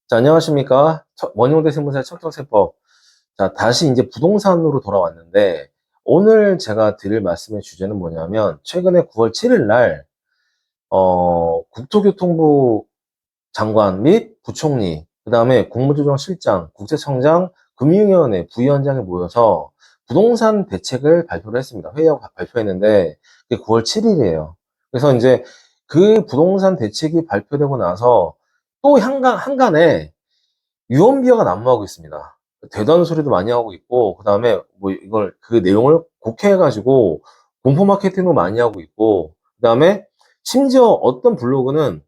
자, 안녕하십니까. 원효대 신문사의 척척세법. 자, 다시 이제 부동산으로 돌아왔는데, 오늘 제가 드릴 말씀의 주제는 뭐냐면, 최근에 9월 7일 날, 국토교통부 장관 및 부총리, 그 다음에 국무조정실장, 국세청장, 금융위원회 부위원장이 모여서 부동산 대책을 발표를 했습니다. 회의하고 발표했는데, 그게 9월 7일이에요. 그래서 이제 그 부동산 대책이 발표되고 나서 또 한간에 유언비어가 난무하고 있습니다. 되다는 소리도 많이 하고 있고, 그 다음에 뭐 이걸, 그 내용을 곡해해가지고 공포 마케팅도 많이 하고 있고, 그 다음에 심지어 어떤 블로그는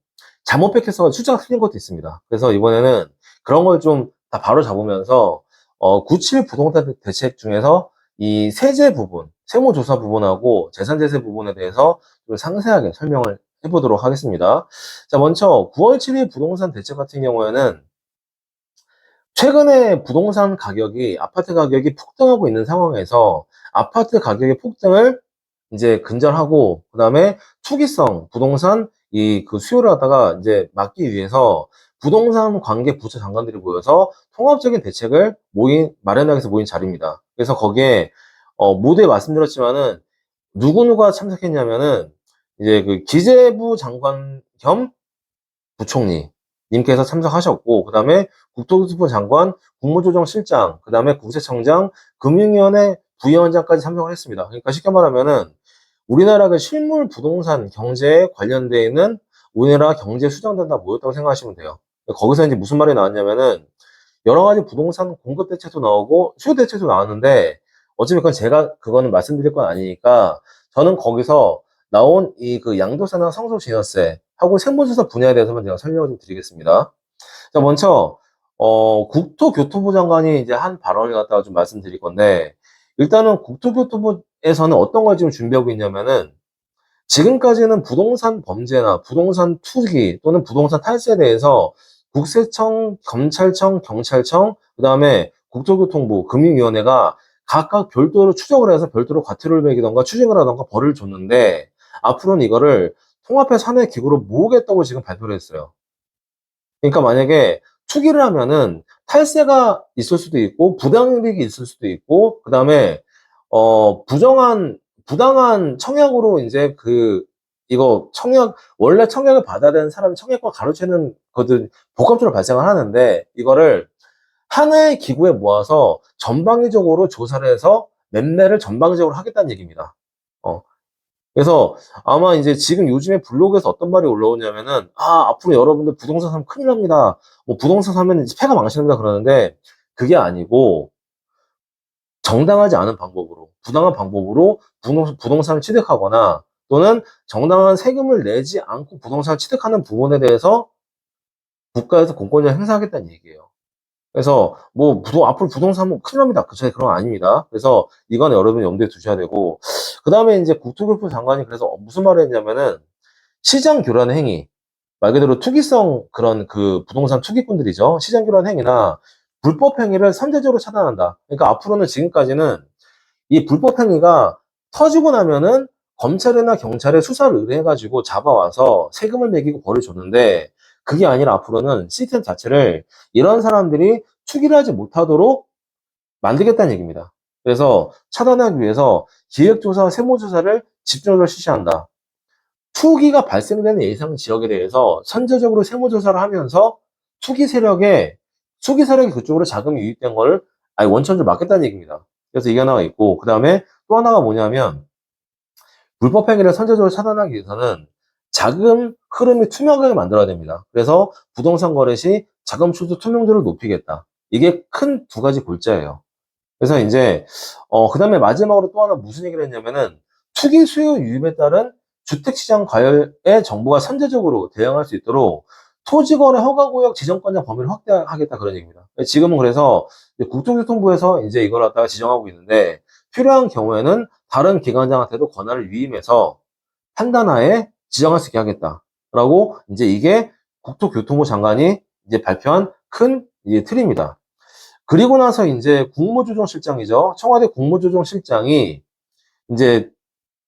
잘못 백해서 숫자가 틀린 것도 있습니다. 그래서 이번에는 그런 걸 좀 다 바로 잡으면서, 97 부동산 대책 중에서 이 세제 부분, 세무조사 부분하고 재산제세 부분에 대해서 좀 상세하게 설명을 해보도록 하겠습니다. 자, 먼저 9월 7일 부동산 대책 같은 경우에는 최근에 부동산 가격이, 아파트 가격이 폭등하고 있는 상황에서 아파트 가격의 폭등을 이제 근절하고, 그 다음에 투기성 부동산 그 수요를 갖다가 이제 막기 위해서 부동산 관계 부처 장관들이 모여서 통합적인 대책을 마련하기 위해서 모인 자리입니다. 그래서 거기에, 모두에 말씀드렸지만은 누구누가 참석했냐면은 이제 그 기재부 장관 겸 부총리 님께서 참석하셨고, 그 다음에 국토교통부 장관, 국무조정실장, 그 다음에 국세청장, 금융위원회 부위원장까지 참석을 했습니다. 그러니까 쉽게 말하면은 우리나라 그 실물 부동산 경제에 관련되어 있는 우리나라 경제 수장들 다 모였다고 생각하시면 돼요. 거기서 이제 무슨 말이 나왔냐면은 여러 가지 부동산 공급 대책도 나오고 수요 대책도 나왔는데, 어차피 그거는 말씀드릴 건 아니니까 저는 거기서 나온 이 그 양도세나 상속증여세 하고 세무조사 분야에 대해서만 제가 설명을 좀 드리겠습니다. 자, 먼저 국토교통부 장관이 이제 한 발언을 갖다가 좀 말씀드릴 건데, 일단은 국토교통부에서는 어떤 걸 지금 준비하고 있냐면은, 지금까지는 부동산 범죄나 부동산 투기 또는 부동산 탈세에 대해서 국세청, 검찰청, 경찰청, 그 다음에 국토교통부, 금융위원회가 각각 별도로 추적을 해서 별도로 과태료를 매기던가 추징을 하던가 벌을 줬는데, 앞으로는 이거를 통합해서 하나의 기구로 모으겠다고 지금 발표를 했어요. 그러니까 만약에 투기를 하면은 탈세가 있을 수도 있고 부당이익이 있을 수도 있고, 그 다음에 부당한 청약으로 이제 이거 원래 청약을 받아야 되는 사람이 청약과 가로채는 것들 복합적으로 발생을 하는데, 이거를 하나의 기구에 모아서 전방위적으로 조사를 해서 매매를 전방위적으로 하겠다는 얘기입니다. 어, 그래서 아마 이제 지금 요즘에 블로그에서 어떤 말이 올라오냐면은, 앞으로 여러분들 부동산 사면 큰일 납니다. 뭐 부동산 사면 이제 폐가 망신합니다 그러는데, 그게 아니고 정당하지 않은 방법으로, 부당한 방법으로 부동산을 취득하거나, 또는 정당한 세금을 내지 않고 부동산을 취득하는 부분에 대해서 국가에서 공권력을 행사하겠다는 얘기예요. 그래서 뭐 앞으로 부동산 하면 큰일 납니다. 그쵸? 그런 거 아닙니다. 그래서 이건 여러분 염두에 두셔야 되고, 그 다음에 이제 국토교통부 장관이 그래서 무슨 말을 했냐면은, 시장 교란 행위, 말 그대로 투기성 그런 그 부동산 투기꾼들이죠. 시장 교란 행위나 불법 행위를 선제적으로 차단한다. 그러니까 앞으로는, 지금까지는 이 불법 행위가 터지고 나면은 검찰이나 경찰에 수사를 의뢰해가지고 잡아와서 세금을 매기고 벌을 줬는데, 그게 아니라 앞으로는 시스템 자체를 이런 사람들이 투기를 하지 못하도록 만들겠다는 얘기입니다. 그래서 차단하기 위해서 기획조사, 세무조사를 집중적으로 실시한다. 투기가 발생되는 예상 지역에 대해서 선제적으로 세무조사를 하면서 투기 세력이 그쪽으로 자금이 유입된 거를 아예 원천적으로 막겠다는 얘기입니다. 그래서 이게 하나가 있고, 그 다음에 또 하나가 뭐냐면, 불법 행위를 선제적으로 차단하기 위해서는 자금 흐름이 투명하게 만들어야 됩니다. 그래서 부동산 거래 시 자금 출처 투명도를 높이겠다. 이게 큰 두 가지 골자예요. 그래서 이제 그 다음에 마지막으로 또 하나 무슨 얘기를 했냐면은, 투기 수요 유입에 따른 주택시장 과열에 정부가 선제적으로 대응할 수 있도록 토지거래 허가구역 지정권자 범위를 확대하겠다, 그런 얘기입니다. 지금은 그래서 이제 국토교통부에서 이제 이걸 갖다가 지정하고 있는데, 필요한 경우에는 다른 기관장한테도 권한을 위임해서 판단하에 지정할 수 있게 하겠다라고, 이제 이게 국토교통부 장관이 이제 발표한 큰 이제 틀입니다. 그리고 나서 이제 국무조정실장이죠. 청와대 국무조정실장이 이제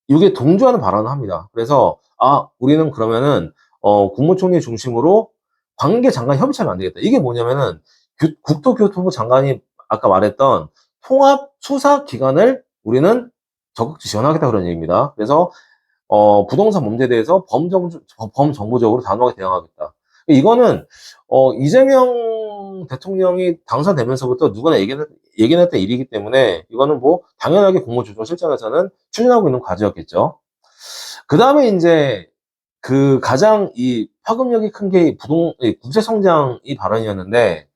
이게 동조하는 발언을 합니다. 그래서 우리는 그러면은 국무총리 중심으로 관계 장관 협의체하면 안 되겠다. 이게 뭐냐면은 국토교통부 장관이 아까 말했던 통합 수사 기관을 우리는 적극 지원하겠다 그런 얘기입니다. 그래서 부동산 문제에 대해서 범정부적으로 단호하게 대응하겠다. 이거는 이재명 대통령이 당선되면서부터 누구나 예견했던 일이기 때문에 이거는 뭐 당연하게 공무조정실장에서는 추진하고 있는 과제였겠죠. 그 다음에 이제 그 가장 이 파급력이 큰 게 국세 성장이 발언이었는데,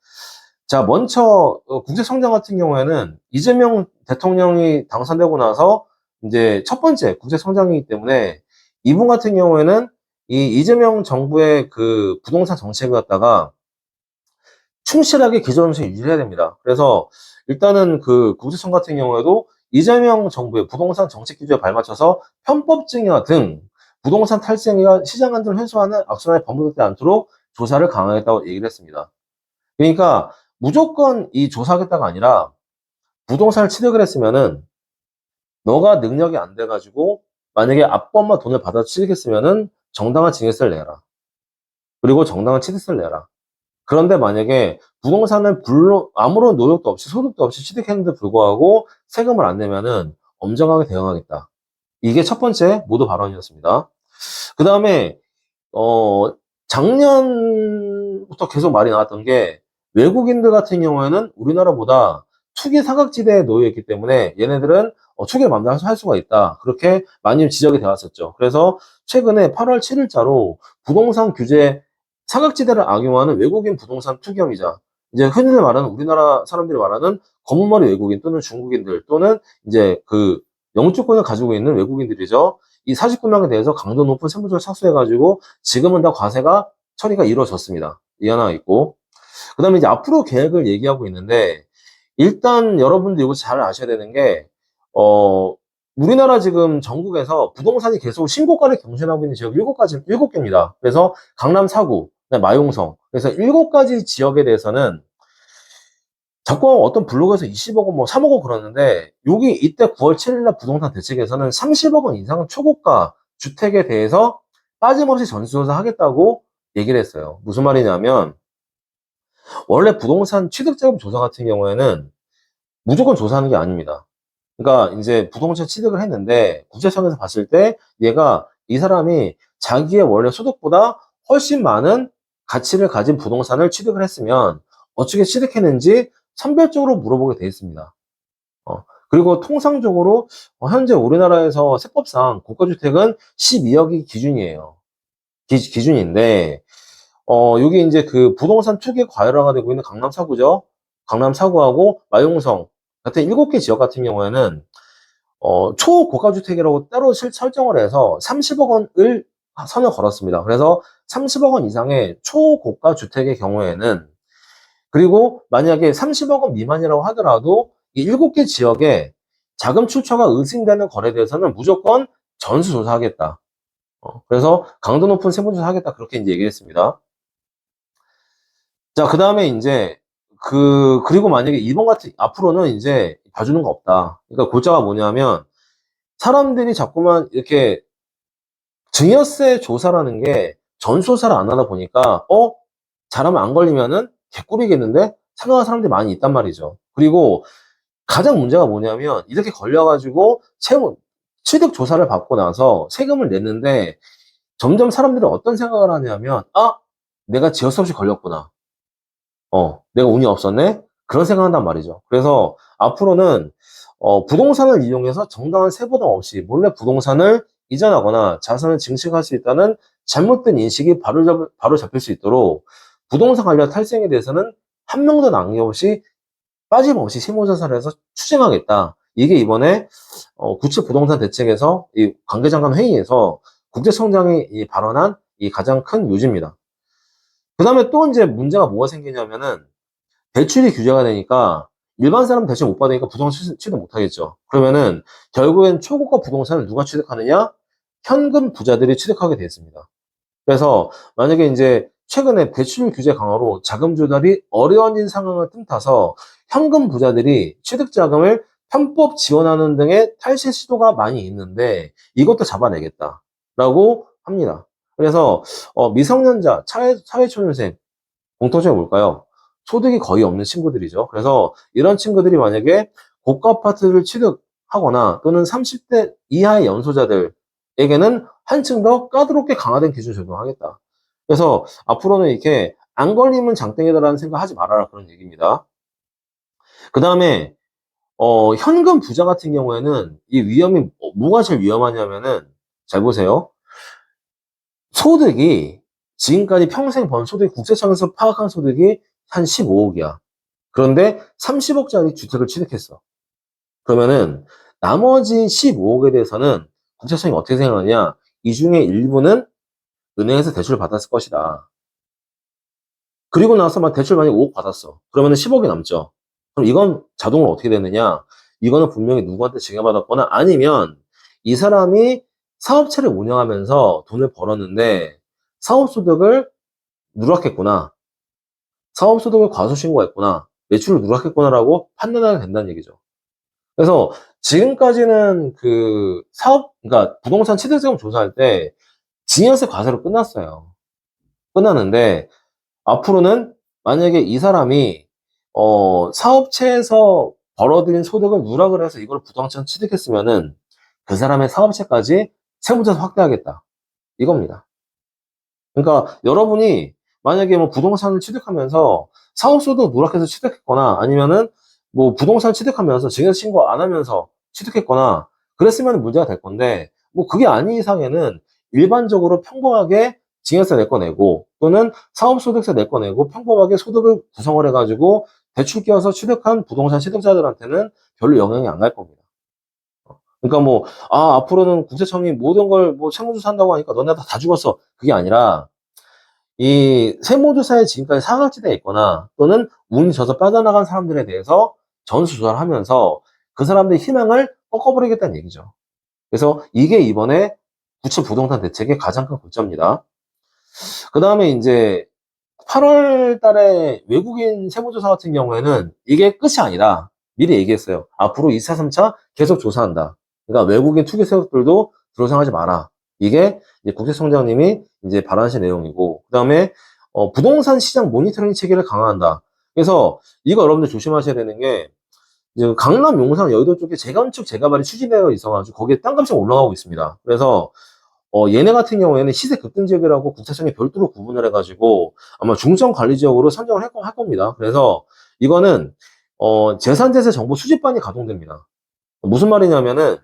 자, 먼저 국세 성장 같은 경우에는 이재명 대통령이 당선되고 나서 이제 첫 번째 국세 성장이기 때문에 이분 같은 경우에는 이 이재명 정부의 그 부동산 정책을 갖다가 충실하게 기존정책 유지해야 됩니다. 그래서 일단은 그 국세청 같은 경우에도 이재명 정부의 부동산 정책 기조에 발맞춰서 편법 증여 등 부동산 탈세와 시장 안정을 훼손하는 악순환에 반복되지 않도록 조사를 강화하겠다고 얘기를 했습니다. 그러니까 무조건 이 조사하겠다가 아니라 부동산을 취득을 했으면은 너가 능력이 안 돼가지고 만약에 아빠엄마 돈을 받아 취득했으면은 정당한 증여세를 내라. 그리고 정당한 취득세를 내라. 그런데 만약에 부동산을 아무런 노력도 없이 소득도 없이 취득했는데 불구하고 세금을 안 내면은 엄정하게 대응하겠다. 이게 첫 번째 모두 발언이었습니다. 그 다음에 작년부터 계속 말이 나왔던 게 외국인들 같은 경우에는 우리나라보다 투기 사각지대에 놓여 있기 때문에 얘네들은 투기를 마음대로 할 수가 있다. 그렇게 많이 지적이 되었었죠. 그래서 최근에 8월 7일자로 부동산 규제 사각지대를 악용하는 외국인 부동산 투기업이자 이제 흔히들 말하는 우리나라 사람들이 말하는 검은머리 외국인 또는 중국인들 또는 이제 그 영주권을 가지고 있는 외국인들이죠. 이 49명에 대해서 강도 높은 세무조를 착수해가지고 지금은 다 과세가 처리가 이루어졌습니다. 이 하나 있고. 그 다음에 이제 앞으로 계획을 얘기하고 있는데 일단 여러분들 이거 잘 아셔야 되는 게 우리나라 지금 전국에서 부동산이 계속 신고가를 경신하고 있는 지역 7개입니다. 그래서 강남 4구, 마용성. 그래서 7가지 지역에 대해서는 자꾸 어떤 블로그에서 20억 원, 뭐 3억 원 그러는데 여기 이때 9월 7일날 부동산 대책에서는 30억 원 이상 초고가 주택에 대해서 빠짐없이 전수조사 하겠다고 얘기를 했어요. 무슨 말이냐면 원래 부동산 취득자금 조사 같은 경우에는 무조건 조사하는 게 아닙니다. 그러니까 이제 부동산 취득을 했는데 국세청에서 봤을 때 얘가 이 사람이 자기의 원래 소득보다 훨씬 많은 가치를 가진 부동산을 취득을 했으면 어떻게 취득했는지 선별적으로 물어보게 돼 있습니다. 그리고 통상적으로 현재 우리나라에서 세법상 고가주택은 12억이 기준이에요. 기준인데 여기 이제 그 부동산 투기 과열화가 되고 있는 강남 4구죠. 강남 4구하고 마용성 같은 7개 지역 같은 경우에는 초고가주택이라고 따로 설정을 해서 30억 원을 선을 걸었습니다. 그래서 30억 원 이상의 초고가 주택의 경우에는 그리고 만약에 30억 원 미만이라고 하더라도 이 7개 지역에 자금 출처가 의심되는 거래에 대해서는 무조건 전수조사하겠다. 그래서 강도 높은 세무조사 하겠다. 그렇게 이제 얘기를 했습니다. 자, 그 다음에 이제 그리고 만약에 이번 같은 앞으로는 이제 봐주는 거 없다. 그러니까 골자가 뭐냐면 사람들이 자꾸만 이렇게 증여세 조사라는 게 전수조사를 안 하다 보니까 잘하면 안 걸리면은 개꿀이겠는데 생각하는 사람들이 많이 있단 말이죠. 그리고 가장 문제가 뭐냐면 이렇게 걸려가지고 취득 조사를 받고 나서 세금을 냈는데 점점 사람들이 어떤 생각을 하냐면 내가 지을 수 없이 걸렸구나. 내가 운이 없었네? 그런 생각한단 말이죠. 그래서 앞으로는 부동산을 이용해서 정당한 세부담 없이 몰래 부동산을 이전하거나 자산을 증식할 수 있다는 잘못된 인식이 바로 잡힐 수 있도록 부동산 관련 탈세에 대해서는 한 명도 남김없이 빠짐없이 세무조사를 해서 추징하겠다. 이게 이번에 구체 부동산 대책에서 이 관계장관 회의에서 국세청장이 발언한 이 가장 큰 요지입니다. 그 다음에 또 이제 문제가 뭐가 생기냐면은 대출이 규제가 되니까 일반 사람 대출 못 받으니까 부동산 취득 못 하겠죠. 그러면은 결국엔 초고가 부동산을 누가 취득하느냐? 현금 부자들이 취득하게 되었습니다. 그래서 만약에 이제 최근에 대출 규제 강화로 자금 조달이 어려워진 상황을 틈타서 현금 부자들이 취득 자금을 편법 지원하는 등의 탈세 시도가 많이 있는데 이것도 잡아내겠다라고 합니다. 그래서 미성년자, 사회초년생 공통점이 뭘까요? 소득이 거의 없는 친구들이죠. 그래서 이런 친구들이 만약에 고가 아파트를 취득하거나 또는 30대 이하의 연소자들에게는 한층 더 까다롭게 강화된 기준을 적용하겠다. 그래서 앞으로는 이렇게 안 걸리면 장땡이다라는 생각 하지 말아라, 그런 얘기입니다. 그 다음에 현금 부자 같은 경우에는 이 위험이 뭐가 제일 위험하냐면은, 잘 보세요. 소득이 지금까지 평생 번 소득이 국세청에서 파악한 소득이 한 15억이야. 그런데 30억짜리 주택을 취득했어. 그러면은 나머지 15억에 대해서는 국세청이 어떻게 생각하냐? 이 중에 일부는 은행에서 대출을 받았을 것이다. 그리고 나서 막 대출 만약에 5억 받았어. 그러면은 10억이 남죠. 그럼 이건 자동으로 어떻게 되느냐? 이거는 분명히 누구한테 증여받았거나 아니면 이 사람이 사업체를 운영하면서 돈을 벌었는데 사업소득을 누락했구나. 사업소득을 과소신고했구나. 매출을 누락했구나라고 판단하게 된다는 얘기죠. 그래서 지금까지는 그러니까 부동산 취득세금 조사할 때 증여세 과세로 끝났어요. 끝났는데 앞으로는 만약에 이 사람이 사업체에서 벌어들인 소득을 누락을 해서 이걸 부동산 취득했으면은 그 사람의 사업체까지 세무조사 확대하겠다. 이겁니다. 그러니까 여러분이 만약에 뭐 부동산을 취득하면서 사업소득 누락해서 취득했거나 아니면은 뭐 부동산 취득하면서 증여 신고 안 하면서 취득했거나 그랬으면 문제가 될 건데 뭐 그게 아닌 이상에는 일반적으로 평범하게 증여세 낼 거 내고 또는 사업소득세 낼 거 내고 평범하게 소득을 구성을 해가지고 대출 끼워서 취득한 부동산 취득자들한테는 별로 영향이 안 갈 겁니다. 그러니까 뭐, 앞으로는 국세청이 모든 걸 뭐 세무조사 한다고 하니까 너네 다 죽었어. 그게 아니라 이 세무조사에 지금까지 사각지대에 있거나 또는 운이 져서 빠져나간 사람들에 대해서 전수조사를 하면서 그 사람들의 희망을 꺾어버리겠다는 얘기죠. 그래서 이게 이번에 구체 부동산 대책의 가장 큰 골자입니다. 그 다음에 이제 8월 달에 외국인 세무조사 같은 경우에는 이게 끝이 아니라 미리 얘기했어요. 앞으로 2차, 3차 계속 조사한다. 그러니까 외국인 투기 세력들도 들어서하지 마라. 이게 이제 국세청장님이 이제 발언하신 내용이고, 그 다음에 부동산 시장 모니터링 체계를 강화한다. 그래서 이거 여러분들 조심하셔야 되는 게 이제 강남, 용산, 여의도 쪽에 재건축, 재개발이 추진되어 있어가지고 거기에 땅값이 올라가고 있습니다. 그래서 얘네 같은 경우에는 시세 급등 지역이라고 국세청이 별도로 구분을 해가지고 아마 중점 관리 지역으로 선정을 할 겁니다. 그래서 이거는 재산제세 정보 수집반이 가동됩니다. 무슨 말이냐면은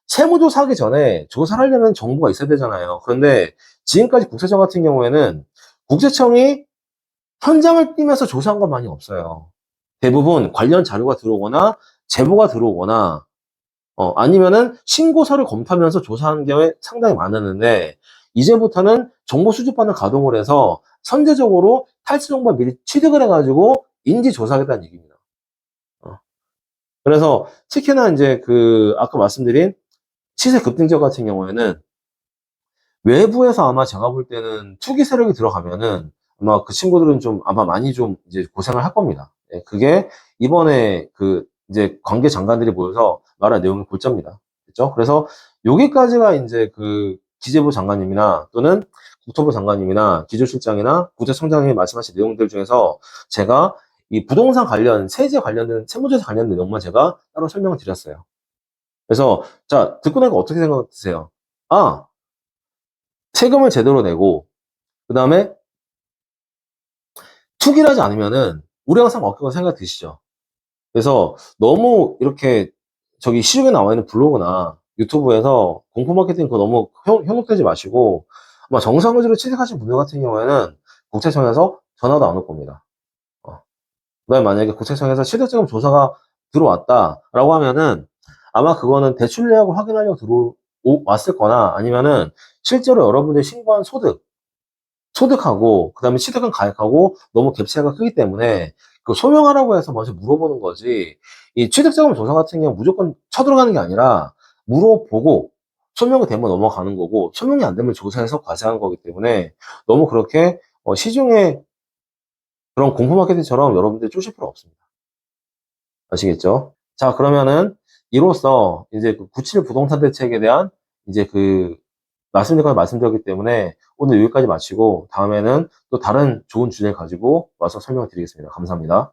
세무조사 하기 전에 조사를 하려면 정보가 있어야 되잖아요. 그런데 지금까지 국세청 같은 경우에는 국세청이 현장을 뛰면서 조사한 건 많이 없어요. 대부분 관련 자료가 들어오거나 제보가 들어오거나 아니면은 신고서를 검토하면서 조사하는 경우에 상당히 많았는데 이제부터는 정보 수집반을 가동을 해서 선제적으로 탈취 정보를 미리 취득을 해가지고 인지 조사하겠다는 얘기입니다. 어. 그래서 특히나 이제 아까 말씀드린 시세 급등지역 같은 경우에는 외부에서 아마 제가 볼 때는 투기 세력이 들어가면은 아마 그 친구들은 좀 아마 많이 좀 이제 고생을 할 겁니다. 예, 그게 이번에 이제 관계 장관들이 모여서 말한 내용의 골자입니다. 그렇죠? 그래서 여기까지가 이제 기재부 장관님이나 또는 국토부 장관님이나 기조실장이나 국세청장님이 말씀하신 내용들 중에서 제가 이 부동산 관련 세제 관련된 세무조사 관련된 내용만 제가 따로 설명을 드렸어요. 그래서 자 듣고 나니까 어떻게 생각하세요? 세금을 제대로 내고 그 다음에 투기를 하지 않으면은 우려가 상 없다고 생각 드시죠? 그래서 너무 이렇게 저기 시중에 나와 있는 블로그나 유튜브에서 공포 마케팅 그거 너무 현혹되지 마시고 아마 정상적으로 취직하신 분들 같은 경우에는 국세청에서 전화도 안 올 겁니다. 그다음에 만약에 국세청에서 취득자금 조사가 들어왔다라고 하면은 아마 그거는 대출 내역을 확인하려고 들어왔을 거나 아니면은 실제로 여러분들이 신고한 소득하고 그다음에 취득한 가액하고 너무 갭차이가 크기 때문에 그 소명하라고 해서 먼저 물어보는 거지 이 취득자금 조사 같은 경우 무조건 쳐들어가는 게 아니라 물어보고 소명이 되면 넘어가는 거고 소명이 안 되면 조사해서 과세하는 거기 때문에 너무 그렇게 시중에 그런 공포 마케팅처럼 여러분들이 쪼실 필요 없습니다. 아시겠죠? 자 그러면은 이로써 이제 97 부동산 대책에 대한 이제 말씀드린 때문에 오늘 여기까지 마치고 다음에는 또 다른 좋은 주제 가지고 와서 설명을 드리겠습니다. 감사합니다.